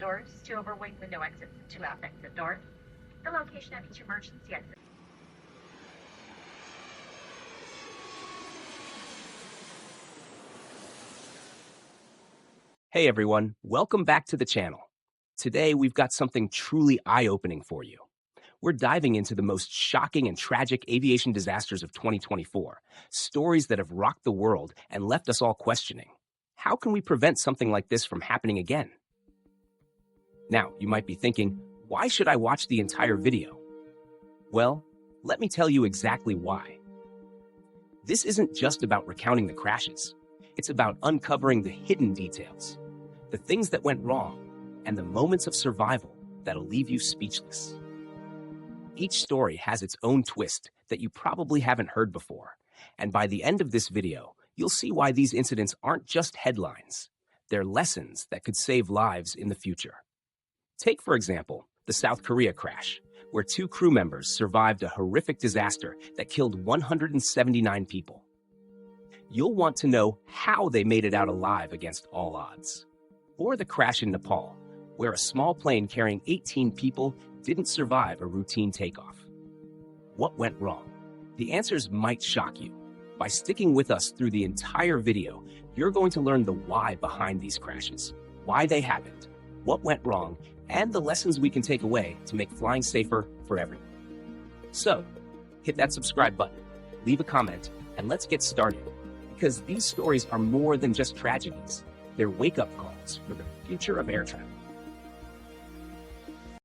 doors, 2 overwing window exits, and 2 aft exit doors. The location of each emergency exit. Hey everyone, welcome back to the channel. Today we've got something truly eye-opening for you. We're diving into the most shocking and tragic aviation disasters of 2024, stories that have rocked the world and left us all questioning. How can we prevent something like this from happening again? Now, you might be thinking, why should I watch the entire video? Well, let me tell you exactly why. This isn't just about recounting the crashes. It's about uncovering the hidden details, the things that went wrong, and the moments of survival that'll leave you speechless. Each story has its own twist that you probably haven't heard before, and by the end of this video, you'll see why these incidents aren't just headlines. They're lessons that could save lives in the future. Take, for example, the South Korea crash, where 2 crew members survived a horrific disaster that killed 179 people. You'll want to know how they made it out alive against all odds. Or the crash in Nepal, where a small plane carrying 18 people didn't survive a routine takeoff. What went wrong? The answers might shock you. By sticking with us through the entire video, you're going to learn the why behind these crashes, why they happened, what went wrong, and the lessons we can take away to make flying safer for everyone. So, hit that subscribe button, leave a comment, and let's get started. Because these stories are more than just tragedies. They're wake-up calls for the future of air travel.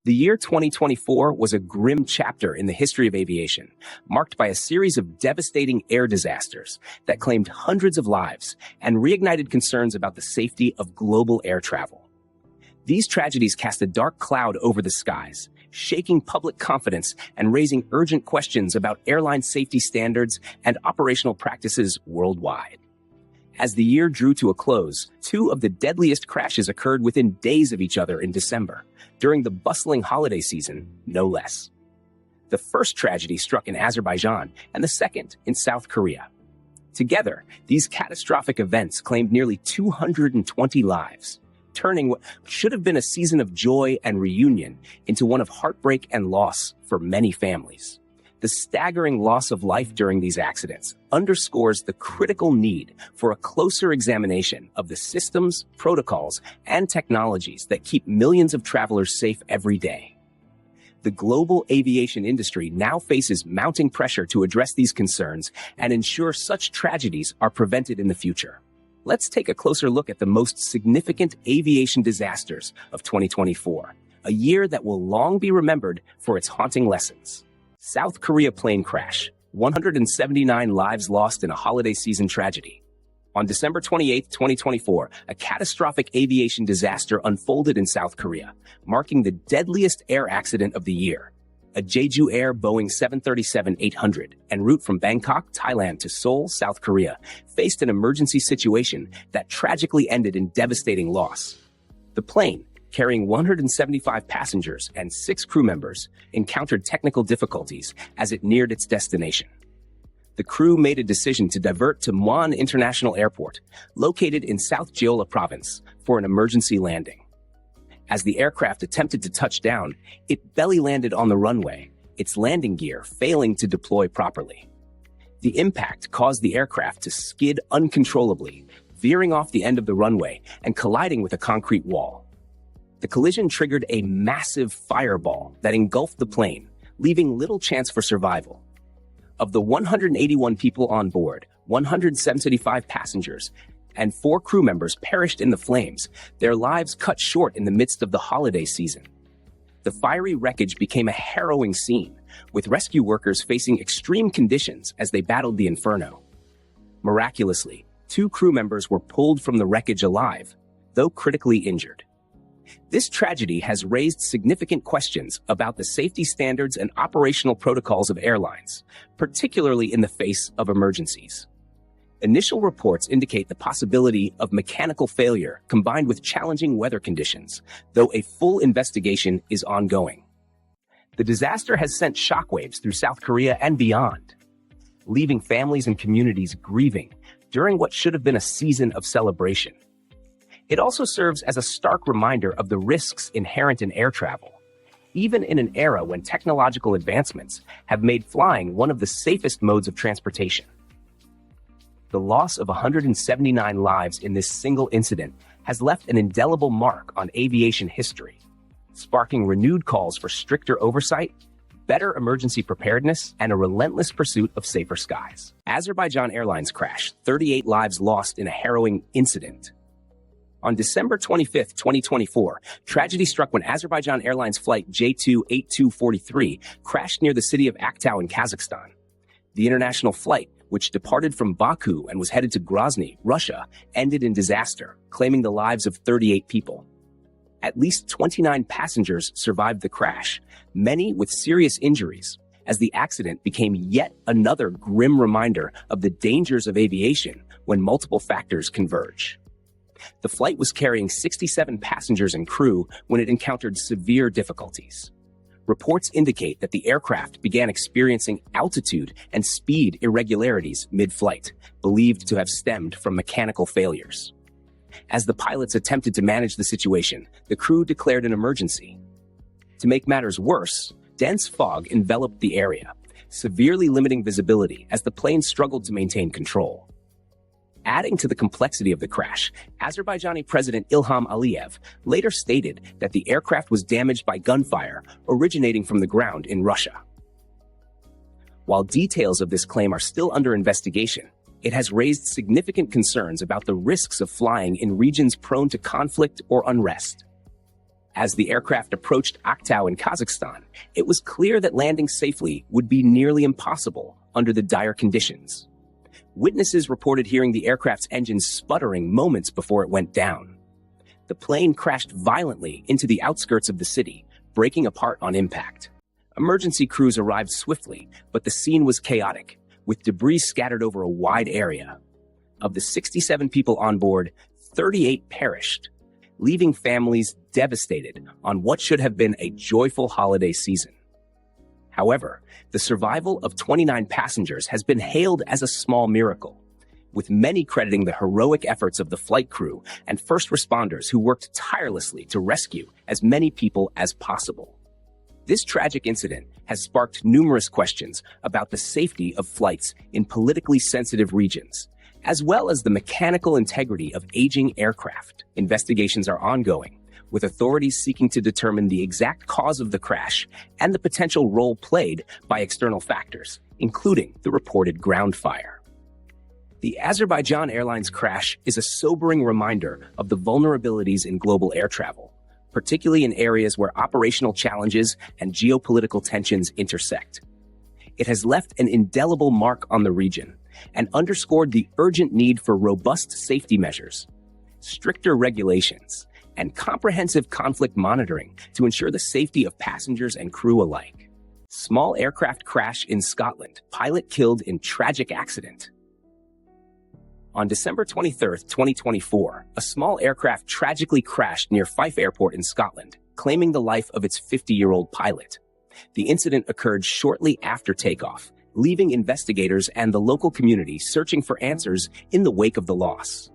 The year 2024 was a grim chapter in the history of aviation, marked by a series of devastating air disasters that claimed hundreds of lives and reignited concerns about the safety of global air travel. These tragedies cast a dark cloud over the skies, shaking public confidence and raising urgent questions about airline safety standards and operational practices worldwide. As the year drew to a close, 2 of the deadliest crashes occurred within days of each other in December, during the bustling holiday season, no less. The first tragedy struck in Azerbaijan and the second in South Korea. Together, these catastrophic events claimed nearly 220 lives, turning what should have been a season of joy and reunion into one of heartbreak and loss for many families. The staggering loss of life during these accidents underscores the critical need for a closer examination of the systems, protocols, and technologies that keep millions of travelers safe every day. The global aviation industry now faces mounting pressure to address these concerns and ensure such tragedies are prevented in the future. Let's take a closer look at the most significant aviation disasters of 2024, a year that will long be remembered for its haunting lessons. South Korea plane crash, 179 lives lost in a holiday season tragedy. On December 28, 2024, a catastrophic aviation disaster unfolded in South Korea, marking the deadliest air accident of the year. A Jeju Air Boeing 737-800 en route from Bangkok, Thailand to Seoul, South Korea, faced an emergency situation that tragically ended in devastating loss. The plane, carrying 175 passengers and 6 crew members, encountered technical difficulties as it neared its destination. The crew made a decision to divert to Muan International Airport, located in South Jeolla Province, for an emergency landing. As the aircraft attempted to touch down, it belly landed on the runway, its landing gear failing to deploy properly. The impact caused the aircraft to skid uncontrollably, veering off the end of the runway and colliding with a concrete wall. The collision triggered a massive fireball that engulfed the plane, leaving little chance for survival. Of the 181 people on board, 175 passengers, and 4 crew members perished in the flames, their lives cut short in the midst of the holiday season. The fiery wreckage became a harrowing scene, with rescue workers facing extreme conditions as they battled the inferno. Miraculously, 2 crew members were pulled from the wreckage alive, though critically injured. This tragedy has raised significant questions about the safety standards and operational protocols of airlines, particularly in the face of emergencies. Initial reports indicate the possibility of mechanical failure combined with challenging weather conditions, though a full investigation is ongoing. The disaster has sent shockwaves through South Korea and beyond, leaving families and communities grieving during what should have been a season of celebration. It also serves as a stark reminder of the risks inherent in air travel, even in an era when technological advancements have made flying one of the safest modes of transportation. The loss of 179 lives in this single incident has left an indelible mark on aviation history, sparking renewed calls for stricter oversight, better emergency preparedness, and a relentless pursuit of safer skies. Azerbaijan Airlines crash, 38 lives lost in a harrowing incident. On December 25, 2024, tragedy struck when Azerbaijan Airlines flight J28243 crashed near the city of Aktau in Kazakhstan. The international flight, which departed from Baku and was headed to Grozny, Russia, ended in disaster, claiming the lives of 38 people. At least 29 passengers survived the crash, many with serious injuries, as the accident became yet another grim reminder of the dangers of aviation when multiple factors converge. The flight was carrying 67 passengers and crew when it encountered severe difficulties. Reports indicate that the aircraft began experiencing altitude and speed irregularities mid-flight, believed to have stemmed from mechanical failures. As the pilots attempted to manage the situation, the crew declared an emergency. To make matters worse, dense fog enveloped the area, severely limiting visibility as the plane struggled to maintain control. Adding to the complexity of the crash, Azerbaijani President Ilham Aliyev later stated that the aircraft was damaged by gunfire originating from the ground in Russia. While details of this claim are still under investigation, it has raised significant concerns about the risks of flying in regions prone to conflict or unrest. As the aircraft approached Aktau in Kazakhstan, it was clear that landing safely would be nearly impossible under the dire conditions. Witnesses reported hearing the aircraft's engines sputtering moments before it went down. The plane crashed violently into the outskirts of the city, breaking apart on impact. Emergency crews arrived swiftly, but the scene was chaotic, with debris scattered over a wide area. Of the 67 people on board, 38 perished, leaving families devastated on what should have been a joyful holiday season. However, the survival of 29 passengers has been hailed as a small miracle, with many crediting the heroic efforts of the flight crew and first responders who worked tirelessly to rescue as many people as possible. This tragic incident has sparked numerous questions about the safety of flights in politically sensitive regions, as well as the mechanical integrity of aging aircraft. Investigations are ongoing, with authorities seeking to determine the exact cause of the crash and the potential role played by external factors, including the reported ground fire. The Azerbaijan Airlines crash is a sobering reminder of the vulnerabilities in global air travel, particularly in areas where operational challenges and geopolitical tensions intersect. It has left an indelible mark on the region and underscored the urgent need for robust safety measures, stricter regulations, and comprehensive conflict monitoring to ensure the safety of passengers and crew alike. Small aircraft crash in Scotland, pilot killed in tragic accident. On December 23, 2024, a small aircraft tragically crashed near Fife Airport in Scotland, claiming the life of its 50-year-old pilot. The incident occurred shortly after takeoff, leaving investigators and the local community searching for answers in the wake of the loss.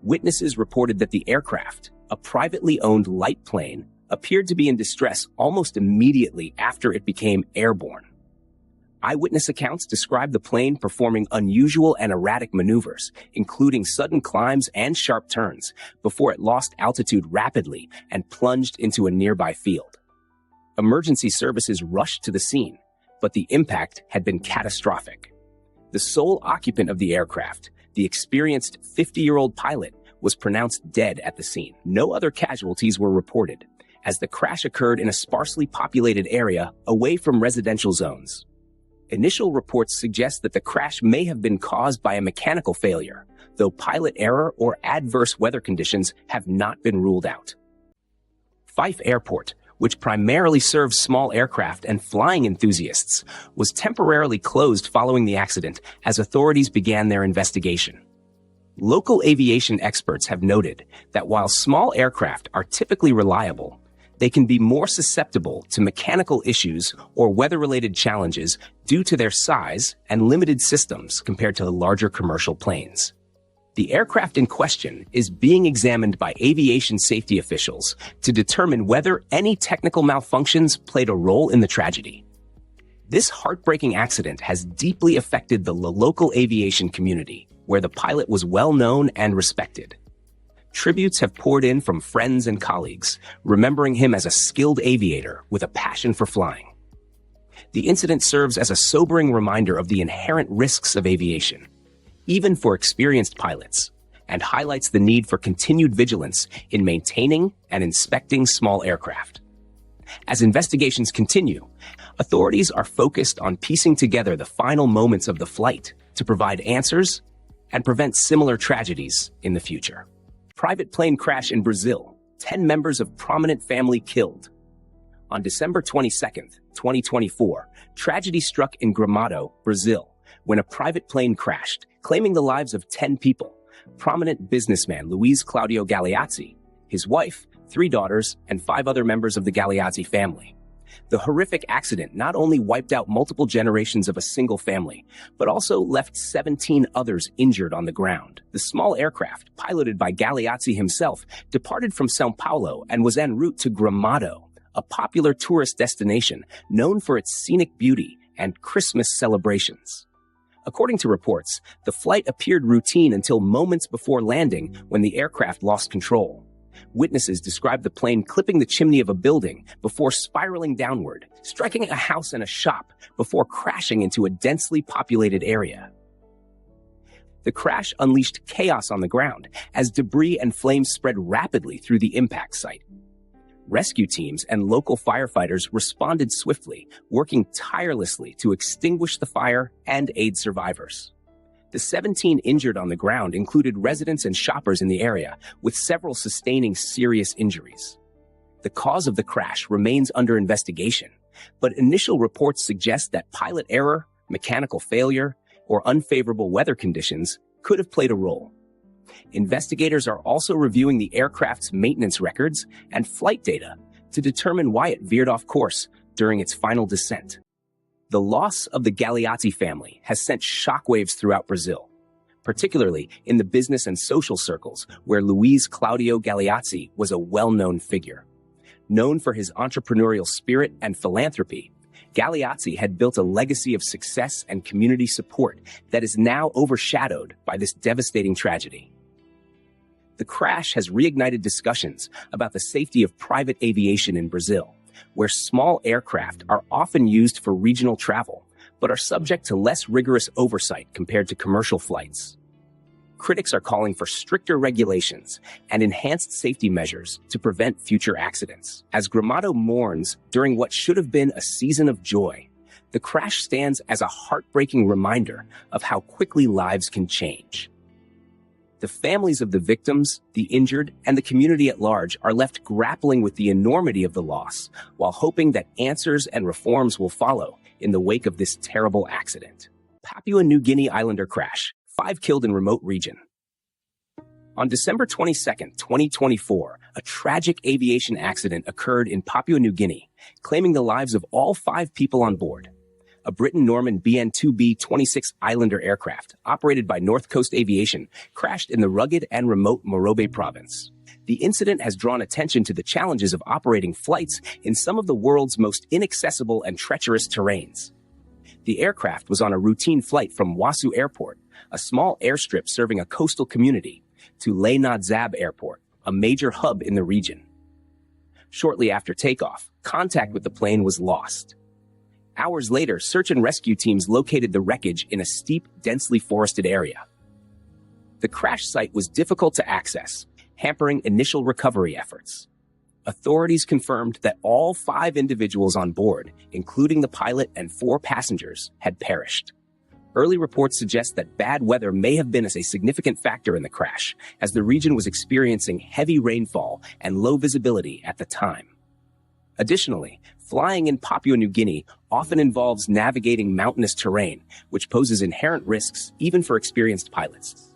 Witnesses reported that the aircraft, a privately owned light plane, appeared to be in distress almost immediately after it became airborne. Eyewitness accounts describe the plane performing unusual and erratic maneuvers, including sudden climbs and sharp turns, before it lost altitude rapidly and plunged into a nearby field. Emergency services rushed to the scene, but the impact had been catastrophic. The sole occupant of the aircraft, the experienced 50-year-old pilot, was pronounced dead at the scene. No other casualties were reported, as the crash occurred in a sparsely populated area away from residential zones. Initial reports suggest that the crash may have been caused by a mechanical failure, though pilot error or adverse weather conditions have not been ruled out. Fife Airport, which primarily serves small aircraft and flying enthusiasts, was temporarily closed following the accident as authorities began their investigation. Local aviation experts have noted that while small aircraft are typically reliable, they can be more susceptible to mechanical issues or weather-related challenges due to their size and limited systems compared to larger commercial planes. The aircraft in question is being examined by aviation safety officials to determine whether any technical malfunctions played a role in the tragedy. This heartbreaking accident has deeply affected the local aviation community, where the pilot was well known and respected. Tributes have poured in from friends and colleagues, remembering him as a skilled aviator with a passion for flying. The incident serves as a sobering reminder of the inherent risks of aviation, even for experienced pilots, and highlights the need for continued vigilance in maintaining and inspecting small aircraft. As investigations continue, authorities are focused on piecing together the final moments of the flight to provide answers and prevent similar tragedies in the future. Private plane crash in Brazil, 10 members of prominent family killed. On December 22, 2024, tragedy struck in Gramado, Brazil, when a private plane crashed, claiming the lives of 10 people. Prominent businessman Luiz Claudio Galeazzi, his wife, 3 daughters, and 5 other members of the Galeazzi family. The horrific accident not only wiped out multiple generations of a single family, but also left 17 others injured on the ground. The small aircraft, piloted by Galeazzi himself, departed from São Paulo and was en route to Gramado, a popular tourist destination known for its scenic beauty and Christmas celebrations. According to reports, the flight appeared routine until moments before landing when the aircraft lost control. Witnesses described the plane clipping the chimney of a building before spiraling downward, striking a house and a shop before crashing into a densely populated area. The crash unleashed chaos on the ground as debris and flames spread rapidly through the impact site. Rescue teams and local firefighters responded swiftly, working tirelessly to extinguish the fire and aid survivors. The 17 injured on the ground included residents and shoppers in the area, with several sustaining serious injuries. The cause of the crash remains under investigation, but initial reports suggest that pilot error, mechanical failure, or unfavorable weather conditions could have played a role. Investigators are also reviewing the aircraft's maintenance records and flight data to determine why it veered off course during its final descent. The loss of the Galeazzi family has sent shockwaves throughout Brazil, particularly in the business and social circles where Luiz Claudio Galeazzi was a well-known figure. Known for his entrepreneurial spirit and philanthropy, Galeazzi had built a legacy of success and community support that is now overshadowed by this devastating tragedy. The crash has reignited discussions about the safety of private aviation in Brazil, where small aircraft are often used for regional travel, but are subject to less rigorous oversight compared to commercial flights. Critics are calling for stricter regulations and enhanced safety measures to prevent future accidents. As Gramado mourns during what should have been a season of joy, the crash stands as a heartbreaking reminder of how quickly lives can change. The families of the victims, the injured, and the community at large are left grappling with the enormity of the loss, while hoping that answers and reforms will follow in the wake of this terrible accident. Papua New Guinea Islander crash, 5 killed in remote region. On December 22, 2024, a tragic aviation accident occurred in Papua New Guinea, claiming the lives of all 5 people on board. A Britain-Norman BN-2B-26 Islander aircraft, operated by North Coast Aviation, crashed in the rugged and remote Morobe province. The incident has drawn attention to the challenges of operating flights in some of the world's most inaccessible and treacherous terrains. The aircraft was on a routine flight from Wasu Airport, a small airstrip serving a coastal community, to Le Nad Zab Airport, a major hub in the region. Shortly after takeoff, contact with the plane was lost. Hours later, search and rescue teams located the wreckage in a steep, densely forested area. The crash site was difficult to access, hampering initial recovery efforts. Authorities confirmed that all 5 individuals on board, including the pilot and 4 passengers, had perished. Early reports suggest that bad weather may have been a significant factor in the crash, as the region was experiencing heavy rainfall and low visibility at the time. Additionally, flying in Papua New Guinea often involves navigating mountainous terrain, which poses inherent risks even for experienced pilots.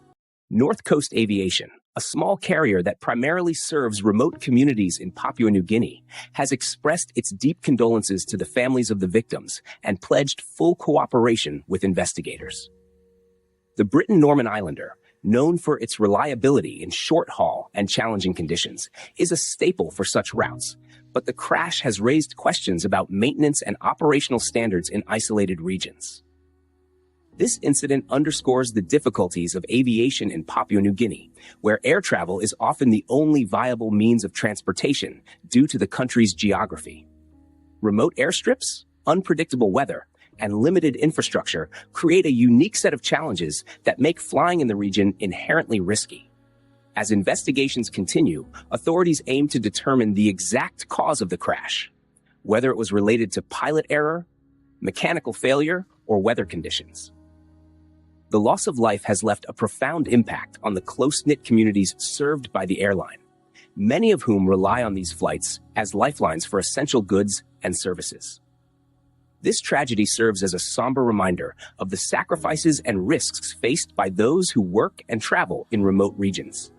North Coast Aviation, a small carrier that primarily serves remote communities in Papua New Guinea, has expressed its deep condolences to the families of the victims and pledged full cooperation with investigators. The Britain-Norman Islander, known for its reliability in short haul and challenging conditions, is a staple for such routes. But the crash has raised questions about maintenance and operational standards in isolated regions. This incident underscores the difficulties of aviation in Papua New Guinea, where air travel is often the only viable means of transportation due to the country's geography. Remote airstrips, unpredictable weather, and limited infrastructure create a unique set of challenges that make flying in the region inherently risky. As investigations continue, authorities aim to determine the exact cause of the crash, whether it was related to pilot error, mechanical failure, or weather conditions. The loss of life has left a profound impact on the close-knit communities served by the airline, many of whom rely on these flights as lifelines for essential goods and services. This tragedy serves as a somber reminder of the sacrifices and risks faced by those who work and travel in remote regions,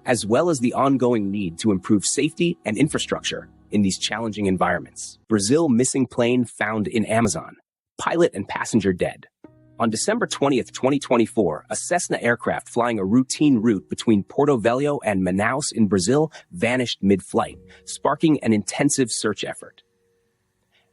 as well as the ongoing need to improve safety and infrastructure in these challenging environments. Brazil missing plane found in Amazon, pilot and passenger dead. On December 20th, 2024, a Cessna aircraft flying a routine route between Porto Velho and Manaus in Brazil vanished mid-flight, sparking an intensive search effort.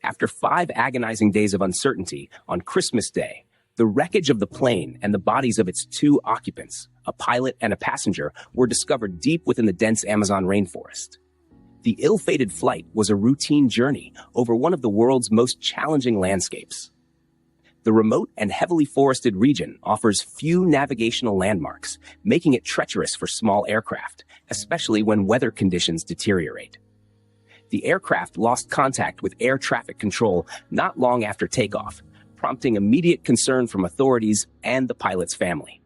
After 5 agonizing days of uncertainty, on Christmas Day, the wreckage of the plane and the bodies of its 2 occupants, a pilot and a passenger, were discovered deep within the dense Amazon rainforest. The ill-fated flight was a routine journey over one of the world's most challenging landscapes. The remote and heavily forested region offers few navigational landmarks, making it treacherous for small aircraft, especially when weather conditions deteriorate. The aircraft lost contact with air traffic control not long after takeoff, prompting immediate concern from authorities and the pilot's family.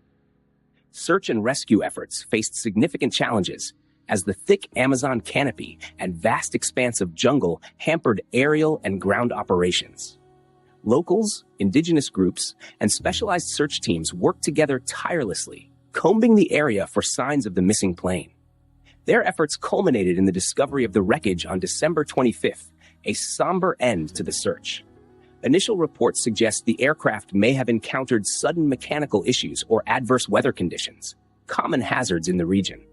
Search and rescue efforts faced significant challenges as the thick Amazon canopy and vast expanse of jungle hampered aerial and ground operations. Locals, indigenous groups, and specialized search teams worked together tirelessly, combing the area for signs of the missing plane. Their efforts culminated in the discovery of the wreckage on December 25th, a somber end to the search. Initial reports suggest the aircraft may have encountered sudden mechanical issues or adverse weather conditions, common hazards in the region.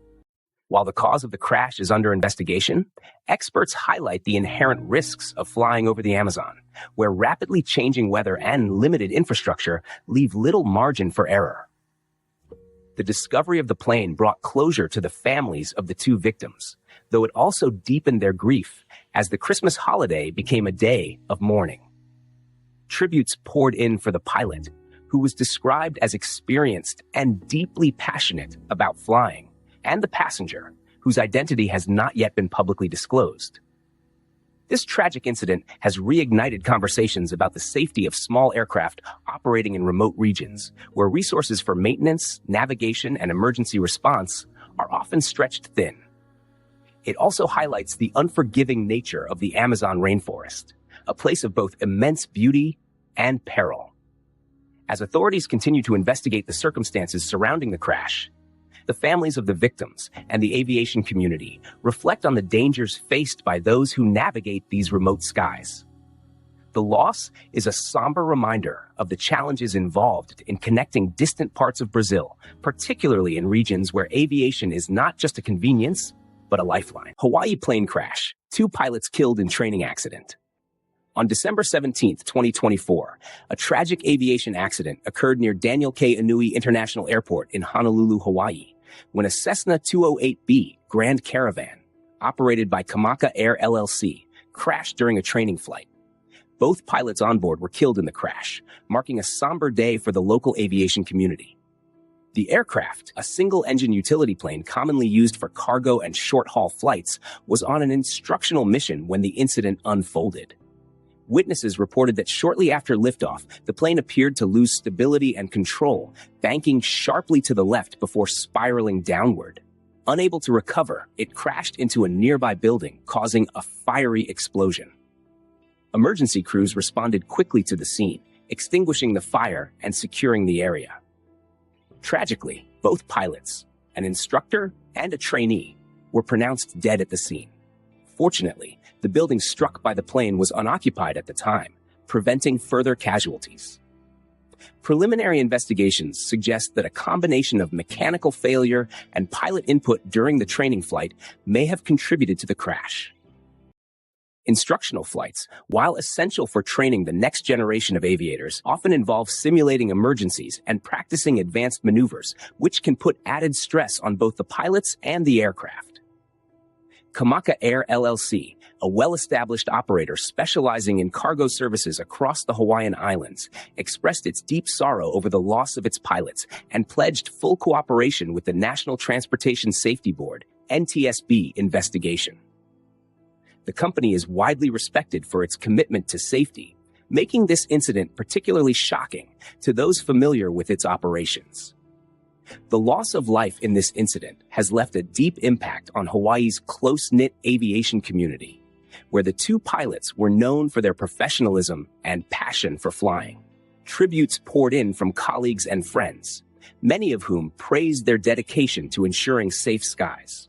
While the cause of the crash is under investigation, experts highlight the inherent risks of flying over the Amazon, where rapidly changing weather and limited infrastructure leave little margin for error. The discovery of the plane brought closure to the families of the 2 victims, though it also deepened their grief as the Christmas holiday became a day of mourning. Tributes poured in for the pilot, who was described as experienced and deeply passionate about flying, and the passenger, whose identity has not yet been publicly disclosed. This tragic incident has reignited conversations about the safety of small aircraft operating in remote regions, where resources for maintenance, navigation, and emergency response are often stretched thin. It also highlights the unforgiving nature of the Amazon rainforest, a place of both immense beauty and peril. As authorities continue to investigate the circumstances surrounding the crash, the families of the victims and the aviation community reflect on the dangers faced by those who navigate these remote skies. The loss is a somber reminder of the challenges involved in connecting distant parts of Brazil, particularly in regions where aviation is not just a convenience, but a lifeline. Hawaii plane crash, 2 pilots killed in training accident. On December 17, 2024, a tragic aviation accident occurred near Daniel K. Inouye International Airport in Honolulu, Hawaii, when a Cessna 208B Grand Caravan, operated by Kamaka Air LLC, crashed during a training flight. Both pilots on board were killed in the crash, marking a somber day for the local aviation community. The aircraft, a single-engine utility plane commonly used for cargo and short-haul flights, was on an instructional mission when the incident unfolded. Witnesses reported that shortly after liftoff, the plane appeared to lose stability and control, banking sharply to the left before spiraling downward. Unable to recover, it crashed into a nearby building, causing a fiery explosion. Emergency crews responded quickly to the scene, extinguishing the fire and securing the area. Tragically, both pilots, an instructor and a trainee, were pronounced dead at the scene. Fortunately, the building struck by the plane was unoccupied at the time, preventing further casualties. Preliminary investigations suggest that a combination of mechanical failure and pilot input during the training flight may have contributed to the crash. Instructional flights, while essential for training the next generation of aviators, often involve simulating emergencies and practicing advanced maneuvers, which can put added stress on both the pilots and the aircraft. Kamaka Air LLC, a well-established operator specializing in cargo services across the Hawaiian Islands, expressed its deep sorrow over the loss of its pilots and pledged full cooperation with the National Transportation Safety Board, NTSB, investigation. The company is widely respected for its commitment to safety, making this incident particularly shocking to those familiar with its operations. The loss of life in this incident has left a deep impact on Hawaii's close-knit aviation community, where the two pilots were known for their professionalism and passion for flying. Tributes poured in from colleagues and friends, many of whom praised their dedication to ensuring safe skies.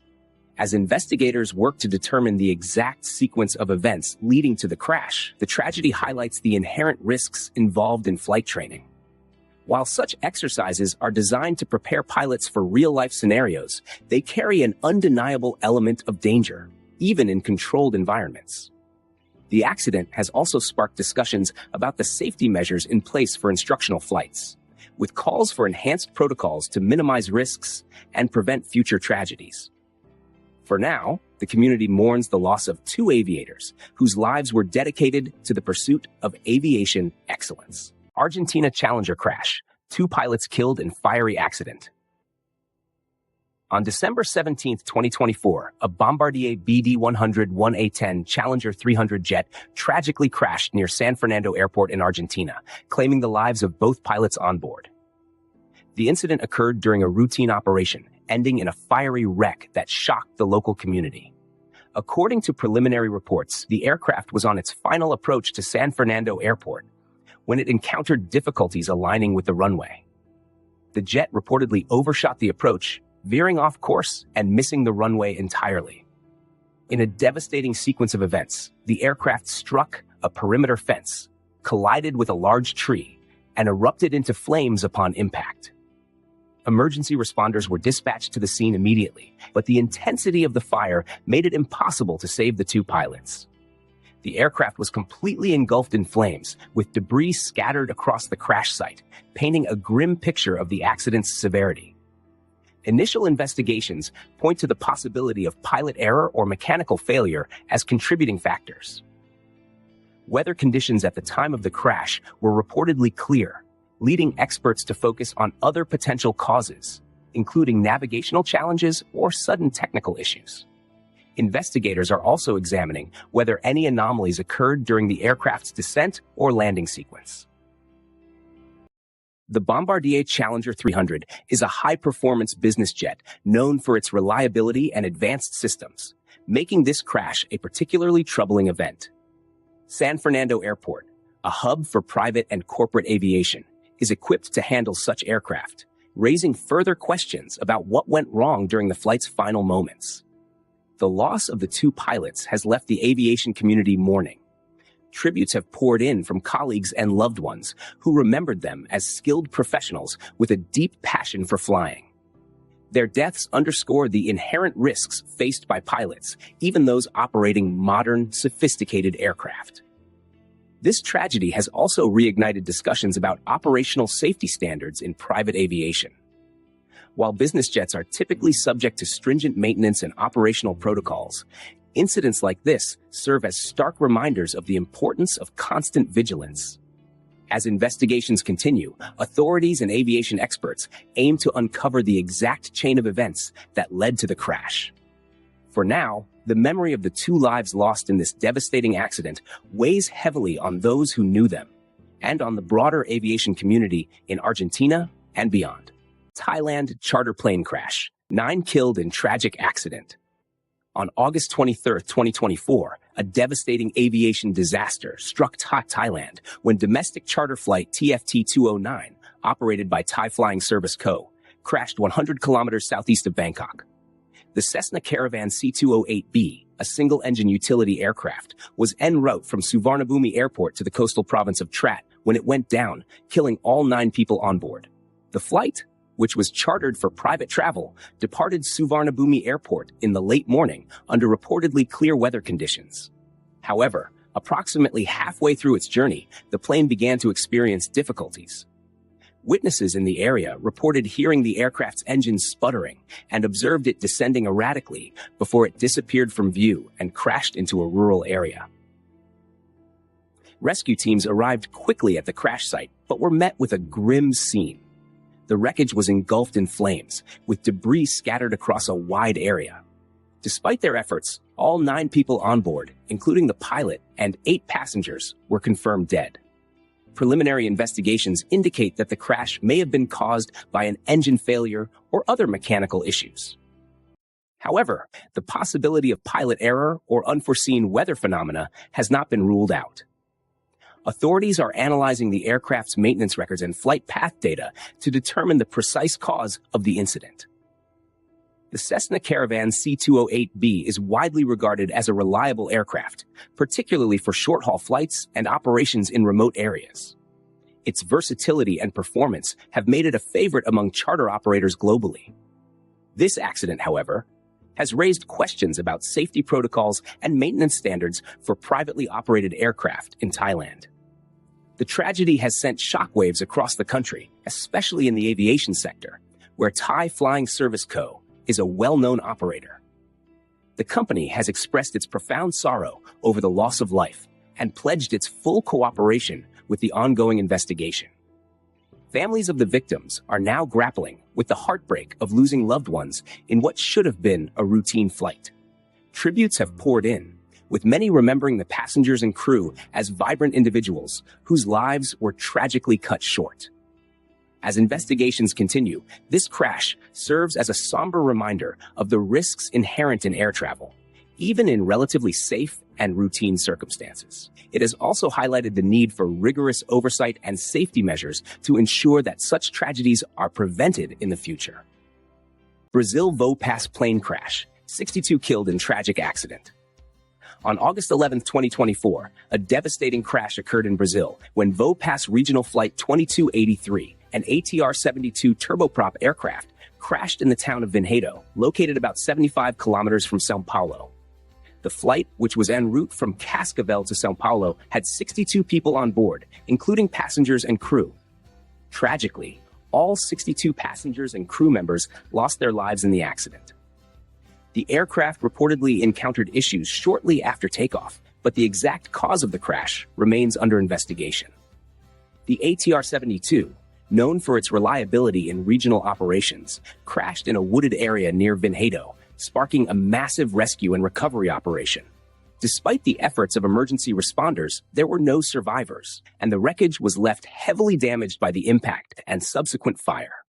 As investigators work to determine the exact sequence of events leading to the crash, the tragedy highlights the inherent risks involved in flight training. While such exercises are designed to prepare pilots for real-life scenarios, they carry an undeniable element of danger, even in controlled environments. The accident has also sparked discussions about the safety measures in place for instructional flights, with calls for enhanced protocols to minimize risks and prevent future tragedies. For now, the community mourns the loss of two aviators whose lives were dedicated to the pursuit of aviation excellence. Argentina Challenger crash. 2 pilots killed in fiery accident. On December 17, 2024, a Bombardier BD-100 1A-10 Challenger 300 jet tragically crashed near San Fernando Airport in Argentina, claiming the lives of both pilots on board. The incident occurred during a routine operation, ending in a fiery wreck that shocked the local community. According to preliminary reports, the aircraft was on its final approach to San Fernando Airport when it encountered difficulties aligning with the runway. The jet reportedly overshot the approach, veering off course and missing the runway entirely. In a devastating sequence of events, the aircraft struck a perimeter fence, collided with a large tree, and erupted into flames upon impact. Emergency responders were dispatched to the scene immediately, but the intensity of the fire made it impossible to save the two pilots. The aircraft was completely engulfed in flames, with debris scattered across the crash site, painting a grim picture of the accident's severity. Initial investigations point to the possibility of pilot error or mechanical failure as contributing factors. Weather conditions at the time of the crash were reportedly clear, leading experts to focus on other potential causes, including navigational challenges or sudden technical issues. Investigators are also examining whether any anomalies occurred during the aircraft's descent or landing sequence. The Bombardier Challenger 300 is a high-performance business jet known for its reliability and advanced systems, making this crash a particularly troubling event. San Fernando Airport, a hub for private and corporate aviation, is equipped to handle such aircraft, raising further questions about what went wrong during the flight's final moments. The loss of the two pilots has left the aviation community mourning. Tributes have poured in from colleagues and loved ones who remembered them as skilled professionals with a deep passion for flying. Their deaths underscore the inherent risks faced by pilots, even those operating modern, sophisticated aircraft. This tragedy has also reignited discussions about operational safety standards in private aviation. While business jets are typically subject to stringent maintenance and operational protocols, incidents like this serve as stark reminders of the importance of constant vigilance. As investigations continue, authorities and aviation experts aim to uncover the exact chain of events that led to the crash. For now, the memory of the two lives lost in this devastating accident weighs heavily on those who knew them and on the broader aviation community in Argentina and beyond. Thailand charter plane crash. 9 killed in tragic accident. On August 23, 2024, a devastating aviation disaster struck Thailand when domestic charter flight TFT-209, operated by Thai Flying Service Co., crashed 100 kilometers southeast of Bangkok. The Cessna Caravan C-208B, a single-engine utility aircraft, was en route from Suvarnabhumi Airport to the coastal province of Trat when it went down, killing all 9 people on board. The flight, which was chartered for private travel, departed Suvarnabhumi Airport in the late morning under reportedly clear weather conditions. However, approximately halfway through its journey, the plane began to experience difficulties. Witnesses in the area reported hearing the aircraft's engine sputtering and observed it descending erratically before it disappeared from view and crashed into a rural area. Rescue teams arrived quickly at the crash site, but were met with a grim scene. The wreckage was engulfed in flames, with debris scattered across a wide area. Despite their efforts, all 9 people on board, including the pilot and 8 passengers, were confirmed dead. Preliminary investigations indicate that the crash may have been caused by an engine failure or other mechanical issues. However, the possibility of pilot error or unforeseen weather phenomena has not been ruled out. Authorities are analyzing the aircraft's maintenance records and flight path data to determine the precise cause of the incident. The Cessna Caravan C-208B is widely regarded as a reliable aircraft, particularly for short-haul flights and operations in remote areas. Its versatility and performance have made it a favorite among charter operators globally. This accident, however, has raised questions about safety protocols and maintenance standards for privately operated aircraft in Thailand. The tragedy has sent shockwaves across the country, especially in the aviation sector, where Thai Flying Service Co. is a well-known operator. The company has expressed its profound sorrow over the loss of life and pledged its full cooperation with the ongoing investigation. Families of the victims are now grappling with the heartbreak of losing loved ones in what should have been a routine flight. Tributes have poured in, with many remembering the passengers and crew as vibrant individuals whose lives were tragically cut short. As investigations continue, this crash serves as a somber reminder of the risks inherent in air travel, even in relatively safe and routine circumstances. It has also highlighted the need for rigorous oversight and safety measures to ensure that such tragedies are prevented in the future. Brazil VoePass plane crash, 62 killed in tragic accident. On August 11, 2024, a devastating crash occurred in Brazil when VoePass Regional Flight 2283, an ATR-72 turboprop aircraft, crashed in the town of Vinhedo, located about 75 kilometers from São Paulo. The flight, which was en route from Cascavel to São Paulo, had 62 people on board, including passengers and crew. Tragically, all 62 passengers and crew members lost their lives in the accident. The aircraft reportedly encountered issues shortly after takeoff, but the exact cause of the crash remains under investigation. The ATR-72, known for its reliability in regional operations, crashed in a wooded area near Vinhedo, sparking a massive rescue and recovery operation. Despite the efforts of emergency responders, there were no survivors, and the wreckage was left heavily damaged by the impact and subsequent fire.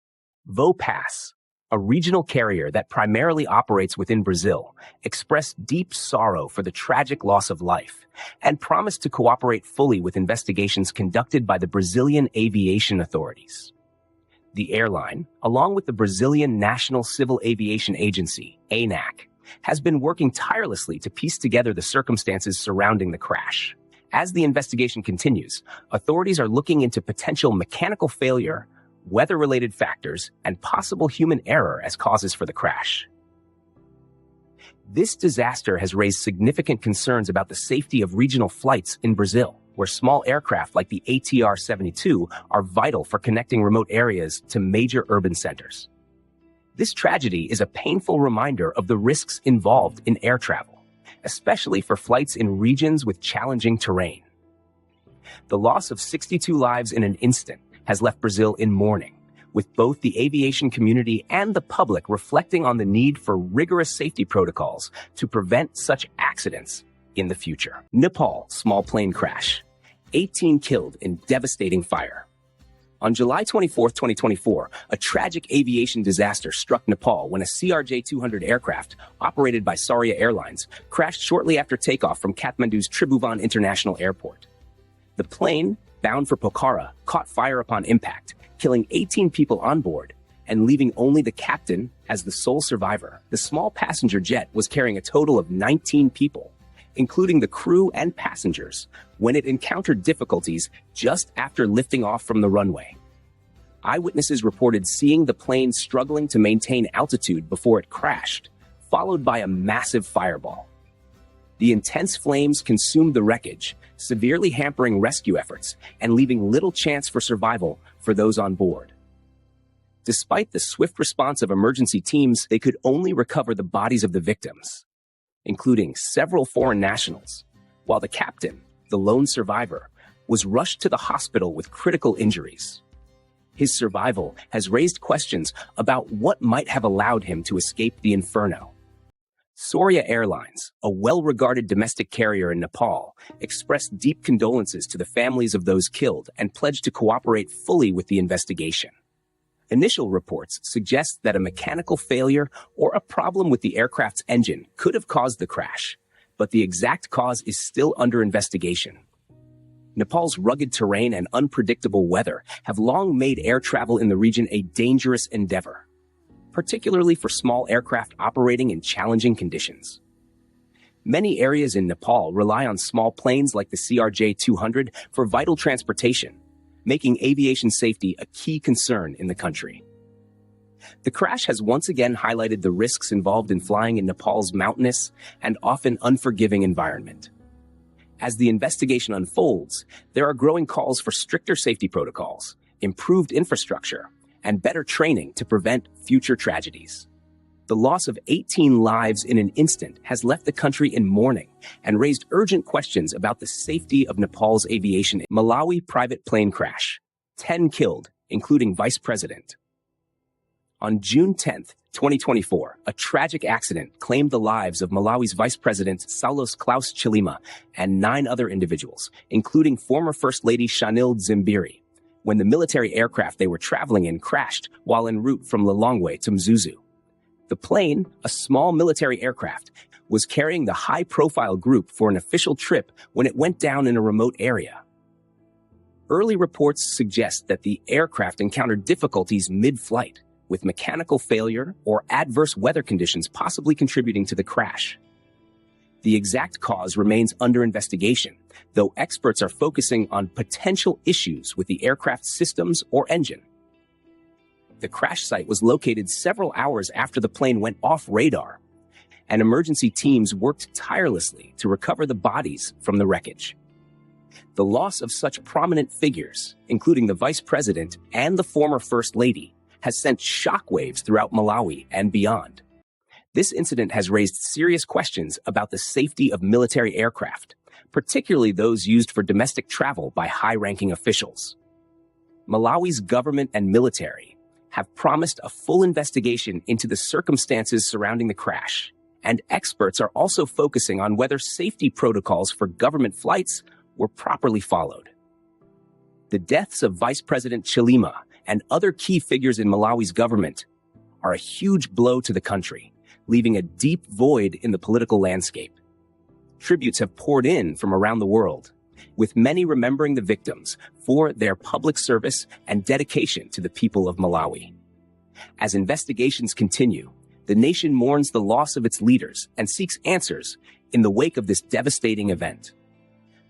VoePass, a regional carrier that primarily operates within Brazil, expressed deep sorrow for the tragic loss of life and promised to cooperate fully with investigations conducted by the Brazilian aviation authorities. The airline, along with the Brazilian National Civil Aviation Agency, ANAC, has been working tirelessly to piece together the circumstances surrounding the crash. As the investigation continues, authorities are looking into potential mechanical failure, weather-related factors, and possible human error as causes for the crash. This disaster has raised significant concerns about the safety of regional flights in Brazil, where small aircraft like the ATR-72 are vital for connecting remote areas to major urban centers. This tragedy is a painful reminder of the risks involved in air travel, especially for flights in regions with challenging terrain. The loss of 62 lives in an instant has left Brazil in mourning, with both the aviation community and the public reflecting on the need for rigorous safety protocols to prevent such accidents in the future. Nepal small plane crash, 18 killed in devastating fire. On July 24, 2024, a tragic aviation disaster struck Nepal when a CRJ-200 aircraft, operated by Azerbaijan Airlines, crashed shortly after takeoff from Kathmandu's Tribhuvan International Airport. The plane, bound for Pokhara, caught fire upon impact, killing 18 people on board and leaving only the captain as the sole survivor. The small passenger jet was carrying a total of 19 people, including the crew and passengers, when it encountered difficulties just after lifting off from the runway. Eyewitnesses reported seeing the plane struggling to maintain altitude before it crashed, followed by a massive fireball. The intense flames consumed the wreckage, severely hampering rescue efforts and leaving little chance for survival for those on board. Despite the swift response of emergency teams, they could only recover the bodies of the victims, including several foreign nationals, while the captain, the lone survivor, was rushed to the hospital with critical injuries. His survival has raised questions about what might have allowed him to escape the inferno. Surya Airlines, a well-regarded domestic carrier in Nepal, expressed deep condolences to the families of those killed and pledged to cooperate fully with the investigation. Initial reports suggest that a mechanical failure or a problem with the aircraft's engine could have caused the crash, but the exact cause is still under investigation. Nepal's rugged terrain and unpredictable weather have long made air travel in the region a dangerous endeavor, particularly for small aircraft operating in challenging conditions. Many areas in Nepal rely on small planes like the CRJ-200 for vital transportation, making aviation safety a key concern in the country. The crash has once again highlighted the risks involved in flying in Nepal's mountainous and often unforgiving environment. As the investigation unfolds, there are growing calls for stricter safety protocols, improved infrastructure, and better training to prevent future tragedies. The loss of 18 lives in an instant has left the country in mourning and raised urgent questions about the safety of Nepal's aviation. Malawi private plane crash. 10 killed, including vice president. On June 10, 2024, a tragic accident claimed the lives of Malawi's vice president Saulos Klaus Chilima and 9 other individuals, including former First Lady Shanil Dzimbiri, when the military aircraft they were traveling in crashed while en route from Lilongwe to Mzuzu. The plane, a small military aircraft, was carrying the high-profile group for an official trip when it went down in a remote area. Early reports suggest that the aircraft encountered difficulties mid-flight, with mechanical failure or adverse weather conditions possibly contributing to the crash. The exact cause remains under investigation, though experts are focusing on potential issues with the aircraft's systems or engine. The crash site was located several hours after the plane went off radar, and emergency teams worked tirelessly to recover the bodies from the wreckage. The loss of such prominent figures, including the vice president and the former first lady, has sent shockwaves throughout Malawi and beyond. This incident has raised serious questions about the safety of military aircraft, particularly those used for domestic travel by high-ranking officials. Malawi's government and military have promised a full investigation into the circumstances surrounding the crash, and experts are also focusing on whether safety protocols for government flights were properly followed. The deaths of Vice President Chilima and other key figures in Malawi's government are a huge blow to the country, leaving a deep void in the political landscape. Tributes have poured in from around the world, with many remembering the victims for their public service and dedication to the people of Malawi. As investigations continue, the nation mourns the loss of its leaders and seeks answers in the wake of this devastating event.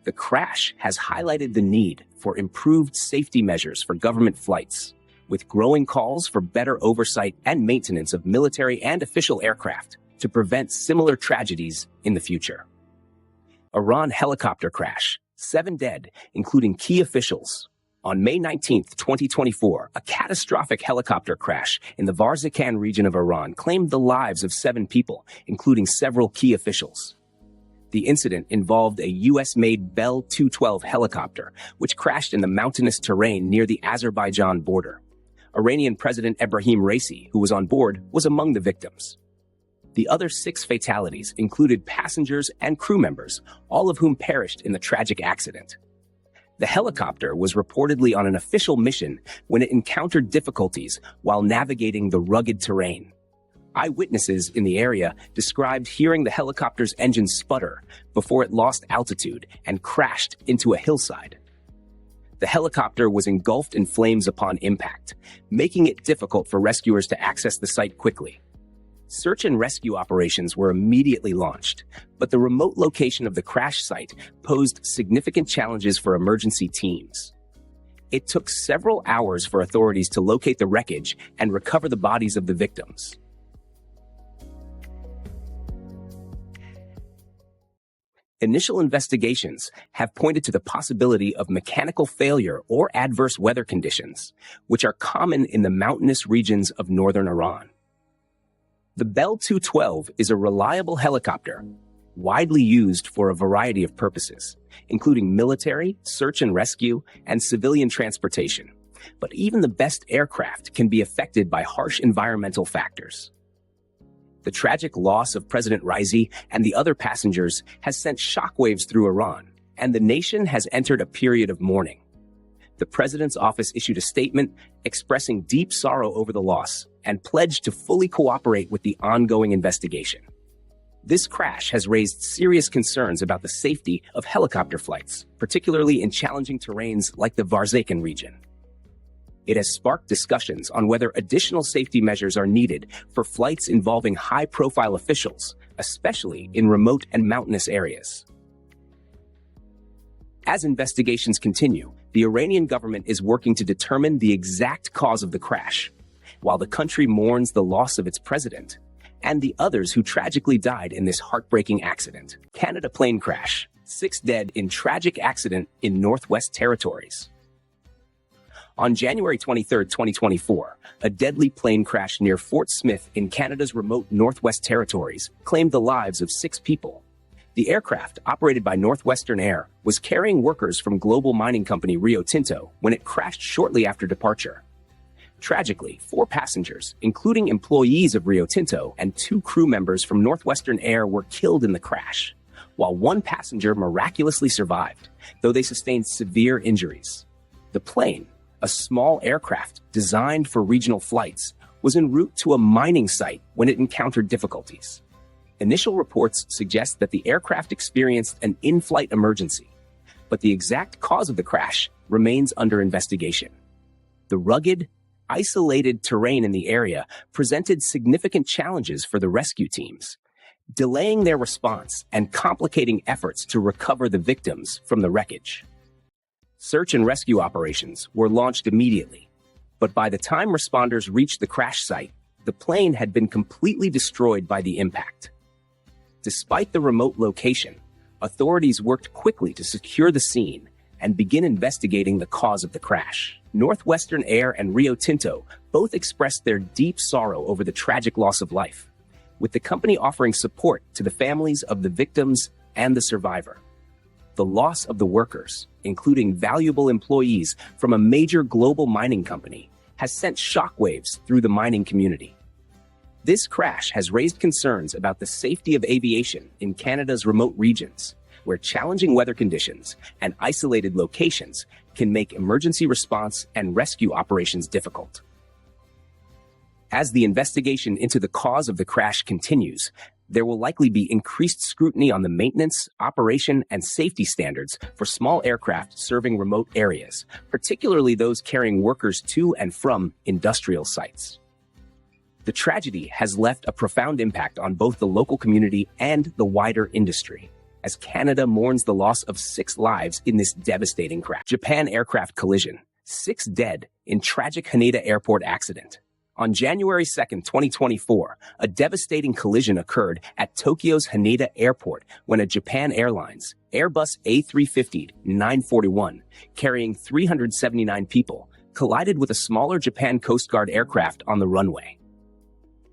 The crash has highlighted the need for improved safety measures for government flights, with growing calls for better oversight and maintenance of military and official aircraft to prevent similar tragedies in the future. Iran helicopter crash, 7 dead, including key officials. On May 19, 2024, a catastrophic helicopter crash in the Varzakan region of Iran claimed the lives of 7 people, including several key officials. The incident involved a U.S.-made Bell 212 helicopter, which crashed in the mountainous terrain near the Azerbaijan border. Iranian President Ebrahim Raisi, who was on board, was among the victims. The other 6 fatalities included passengers and crew members, all of whom perished in the tragic accident. The helicopter was reportedly on an official mission when it encountered difficulties while navigating the rugged terrain. Eyewitnesses in the area described hearing the helicopter's engine sputter before it lost altitude and crashed into a hillside. The helicopter was engulfed in flames upon impact, making it difficult for rescuers to access the site quickly. Search and rescue operations were immediately launched, but the remote location of the crash site posed significant challenges for emergency teams. It took several hours for authorities to locate the wreckage and recover the bodies of the victims. Initial investigations have pointed to the possibility of mechanical failure or adverse weather conditions, which are common in the mountainous regions of northern Iran. The Bell 212 is a reliable helicopter, widely used for a variety of purposes, including military, search and rescue, and civilian transportation. But even the best aircraft can be affected by harsh environmental factors. The tragic loss of President Raisi and the other passengers has sent shockwaves through Iran, and the nation has entered a period of mourning. The president's office issued a statement expressing deep sorrow over the loss and pledged to fully cooperate with the ongoing investigation. This crash has raised serious concerns about the safety of helicopter flights, particularly in challenging terrains like the Varzakan region. It has sparked discussions on whether additional safety measures are needed for flights involving high-profile officials, especially in remote and mountainous areas. As investigations continue, the Iranian government is working to determine the exact cause of the crash, while the country mourns the loss of its president and the others who tragically died in this heartbreaking accident. Canada plane crash, 6 dead in tragic accident in Northwest Territories. On January 23, 2024, a deadly plane crash near Fort Smith in Canada's remote Northwest Territories claimed the lives of 6 people. The aircraft, operated by Northwestern Air, was carrying workers from global mining company Rio Tinto when it crashed shortly after departure. Tragically, 4 passengers, including employees of Rio Tinto and 2 crew members from Northwestern Air, were killed in the crash, while 1 passenger miraculously survived, though they sustained severe injuries. The plane, a small aircraft designed for regional flights, was en route to a mining site when it encountered difficulties. Initial reports suggest that the aircraft experienced an in-flight emergency, but the exact cause of the crash remains under investigation. The rugged, isolated terrain in the area presented significant challenges for the rescue teams, delaying their response and complicating efforts to recover the victims from the wreckage. Search and rescue operations were launched immediately, but by the time responders reached the crash site, the plane had been completely destroyed by the impact. Despite the remote location, authorities worked quickly to secure the scene and begin investigating the cause of the crash. Northwestern Air and Rio Tinto both expressed their deep sorrow over the tragic loss of life, with the company offering support to the families of the victims and the survivor. The loss of the workers, including valuable employees from a major global mining company, has sent shockwaves through the mining community. This crash has raised concerns about the safety of aviation in Canada's remote regions, where challenging weather conditions and isolated locations can make emergency response and rescue operations difficult. As the investigation into the cause of the crash continues, there will likely be increased scrutiny on the maintenance, operation, and safety standards for small aircraft serving remote areas, particularly those carrying workers to and from industrial sites. The tragedy has left a profound impact on both the local community and the wider industry, as Canada mourns the loss of 6 lives in this devastating crash. Japan aircraft collision, 6 dead in tragic Haneda Airport accident. On January 2, 2024, a devastating collision occurred at Tokyo's Haneda Airport when a Japan Airlines Airbus A350-941, carrying 379 people, collided with a smaller Japan Coast Guard aircraft on the runway.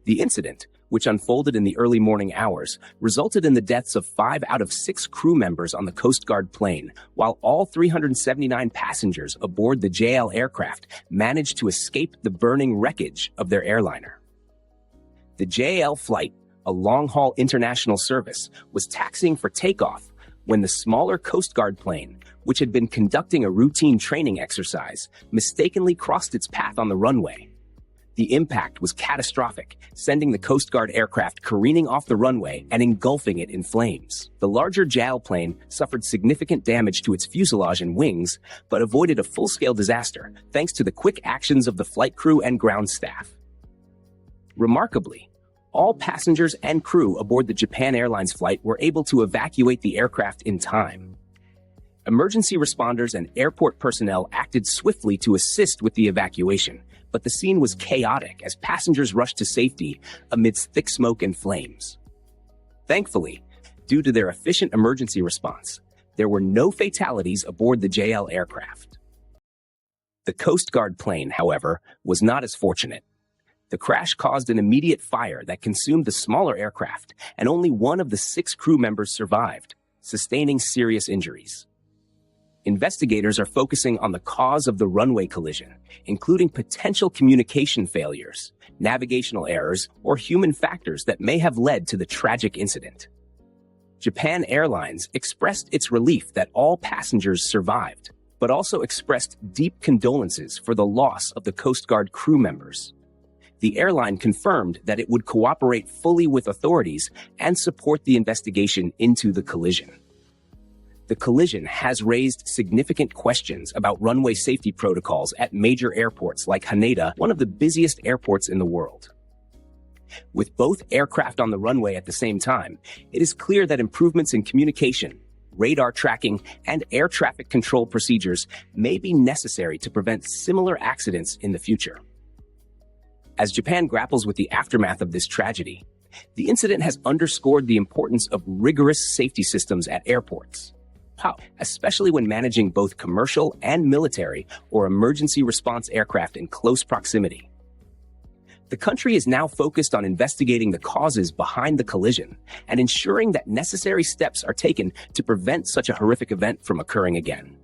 The incident, which unfolded in the early morning hours, resulted in the deaths of 5 out of 6 crew members on the Coast Guard plane, while all 379 passengers aboard the JL aircraft managed to escape the burning wreckage of their airliner. The JL flight, a long-haul international service, was taxiing for takeoff when the smaller Coast Guard plane, which had been conducting a routine training exercise, mistakenly crossed its path on the runway. The impact was catastrophic, sending the Coast Guard aircraft careening off the runway and engulfing it in flames. The larger JAL plane suffered significant damage to its fuselage and wings, but avoided a full-scale disaster thanks to the quick actions of the flight crew and ground staff. Remarkably, all passengers and crew aboard the Japan Airlines flight were able to evacuate the aircraft in time. Emergency responders and airport personnel acted swiftly to assist with the evacuation, but the scene was chaotic as passengers rushed to safety amidst thick smoke and flames. Thankfully, due to their efficient emergency response, there were no fatalities aboard the JL aircraft. The Coast Guard plane, however, was not as fortunate. The crash caused an immediate fire that consumed the smaller aircraft, and only one of the 6 crew members survived, sustaining serious injuries. Investigators are focusing on the cause of the runway collision, including potential communication failures, navigational errors, or human factors that may have led to the tragic incident. Japan Airlines expressed its relief that all passengers survived, but also expressed deep condolences for the loss of the Coast Guard crew members. The airline confirmed that it would cooperate fully with authorities and support the investigation into the collision. The collision has raised significant questions about runway safety protocols at major airports like Haneda, one of the busiest airports in the world. With both aircraft on the runway at the same time, it is clear that improvements in communication, radar tracking, and air traffic control procedures may be necessary to prevent similar accidents in the future. As Japan grapples with the aftermath of this tragedy, the incident has underscored the importance of rigorous safety systems at airports, especially when managing both commercial and military or emergency response aircraft in close proximity. The country is now focused on investigating the causes behind the collision and ensuring that necessary steps are taken to prevent such a horrific event from occurring again.